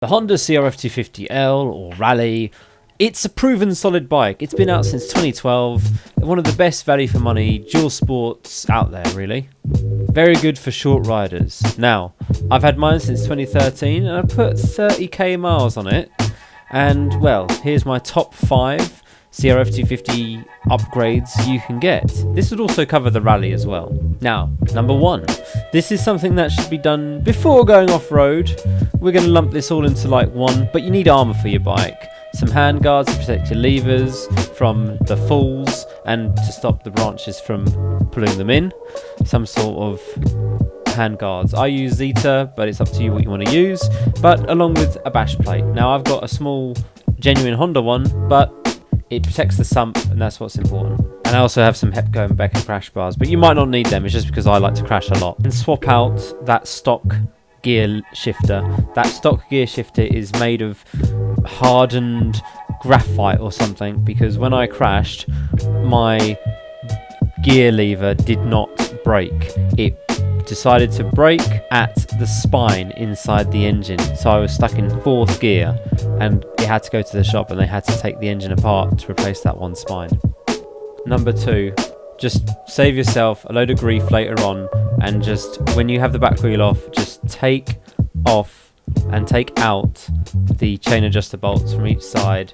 The Honda CRF250L or Rally, it's a proven solid bike. It's been out since 2012. One of the best value for money dual sports out there, really. Very good for short riders. Now, I've had mine since 2013 and I put 30k miles on it. And well, here's my top 5 CRF250 upgrades you can get. This would also cover the Rally as well. Now, number 1. This is something that should be done before going off-road. We're going to lump this all into like one, but you need armour for your bike. Some hand guards to protect your levers from the falls and to stop the branches from pulling them in. Some sort of hand guards. I use Zeta, but it's up to you what you want to use. But along with a bash plate. Now I've got a small genuine Honda one, but it protects the sump and that's what's important. And I also have some Hepco and Becker crash bars, but you might not need them. It's just because I like to crash a lot. And swap out that stock gear shifter. That stock gear shifter is made of hardened graphite or something, because when I crashed, my gear lever did not break. It decided to break at the spine inside the engine, so I was stuck in 4th gear and it had to go to the shop and they had to take the engine apart to replace that one spine. Number 2, just save yourself a load of grief later on, and just when you have the back wheel off, just take off and take out the chain adjuster bolts from each side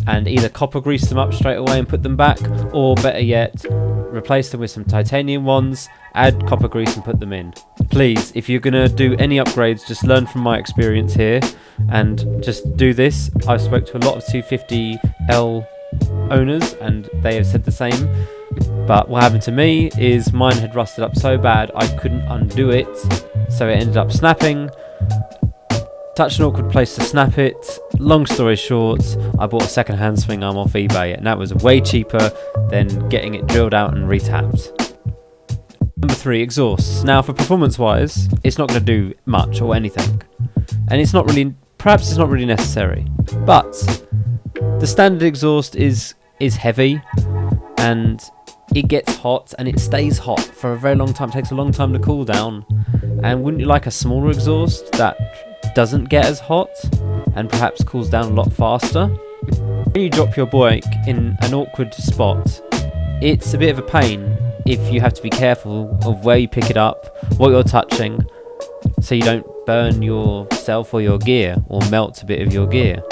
and either copper grease them up straight away and put them back, or better yet, replace them with some titanium ones, add copper grease and put them in. Please, if you're going to do any upgrades, just learn from my experience here and just do this. I spoke to a lot of 250L owners and they have said the same, but what happened to me is mine had rusted up so bad I couldn't undo it, so it ended up snapping. Such an awkward place to snap it. Long story short, I bought a second-hand swing arm off eBay and that was way cheaper than getting it drilled out and retapped. Number 3, exhausts. Now for performance wise, it's not going to do much or anything, and it's not really, perhaps it's not really necessary, but the standard exhaust is heavy and it gets hot and it stays hot for a very long time. It takes a long time to cool down. And wouldn't you like a smaller exhaust that doesn't get as hot and perhaps cools down a lot faster? When you drop your bike in an awkward spot, it's a bit of a pain if you have to be careful of where you pick it up, what you're touching, so you don't burn yourself or your gear or melt a bit of your gear.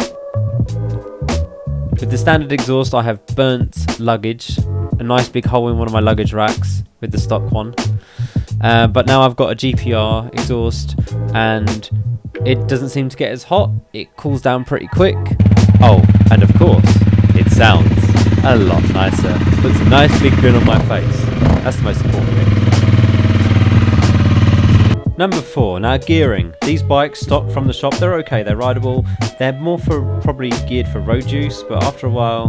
With the standard exhaust, I have burnt luggage, a nice big hole in one of my luggage racks with the stock one. But now I've got a GPR exhaust and it doesn't seem to get as hot. It cools down pretty quick. Oh, and of course, it sounds a lot nicer. Puts a nice big grin on my face. That's the most important thing. Number 4, now gearing. These bikes stock from the shop, they're okay, they're rideable. They're more probably geared for road use, but after a while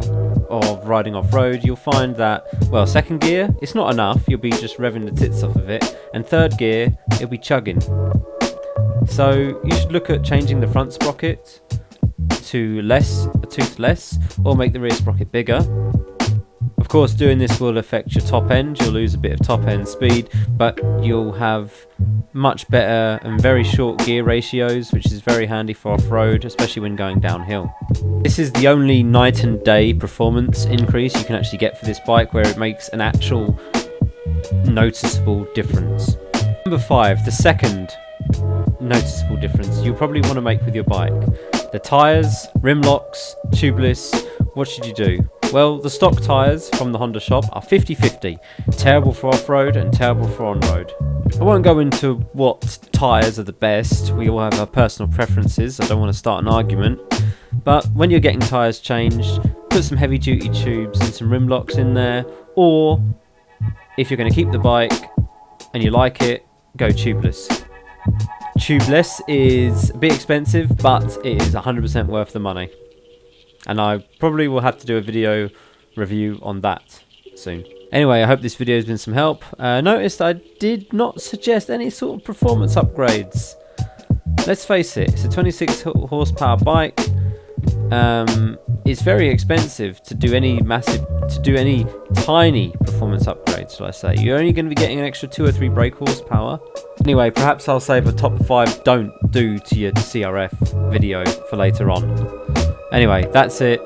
of riding off-road, you'll find that, well, 2nd gear, it's not enough, you'll be just revving the tits off of it, and 3rd gear, it'll be chugging. So you should look at changing the front sprocket to a tooth less, or make the rear sprocket bigger. Of course, doing this will affect your top end. You'll lose a bit of top end speed, but you'll have much better and very short gear ratios, which is very handy for off-road, especially when going downhill. This is the only night and day performance increase you can actually get for this bike, where it makes an actual noticeable difference. Number 5, the second noticeable difference you'll probably want to make with your bike. The tyres, rim locks, tubeless. What should you do? Well, the stock tyres from the Honda shop are 50-50. Terrible for off-road and terrible for on-road. I won't go into what tyres are the best. We all have our personal preferences. I don't want to start an argument. But when you're getting tyres changed, put some heavy-duty tubes and some rim locks in there. Or, if you're going to keep the bike and you like it, go tubeless. Tubeless is a bit expensive, but it is 100% worth the money. And I probably will have to do a video review on that soon. Anyway, I hope this video has been some help. Notice I did not suggest any sort of performance upgrades. Let's face it, it's a 26 horsepower bike. It's very expensive to do any tiny performance upgrade, shall I say. You're only going to be getting an extra 2 or 3 brake horsepower. Anyway, perhaps I'll save a top 5 don't do to your CRF video for later on. Anyway, that's it.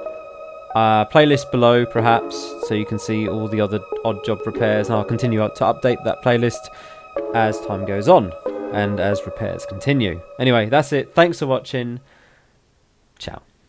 Playlist below, perhaps, so you can see all the other odd job repairs, and I'll continue to update that playlist as time goes on and as repairs continue. Anyway, that's it. Thanks for watching. Ciao.